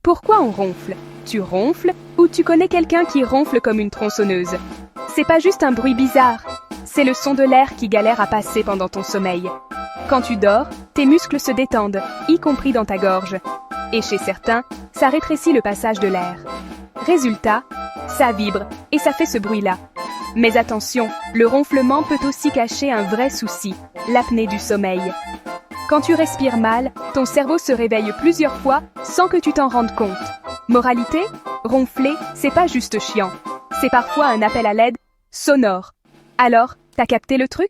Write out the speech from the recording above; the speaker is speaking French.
Pourquoi on ronfle? Tu ronfles ou tu connais quelqu'un qui ronfle comme une tronçonneuse? C'est pas juste un bruit bizarre, c'est le son de l'air qui galère à passer pendant ton sommeil. Quand tu dors, tes muscles se détendent, y compris dans ta gorge. Et chez certains, ça rétrécit le passage de l'air. Résultat, ça vibre et ça fait ce bruit-là. Mais attention, le ronflement peut aussi cacher un vrai souci, l'apnée du sommeil. Quand tu respires mal, ton cerveau se réveille plusieurs fois sans que tu t'en rendes compte. Moralité, ronfler, c'est pas juste chiant. C'est parfois un appel à l'aide sonore. Alors, t'as capté le truc?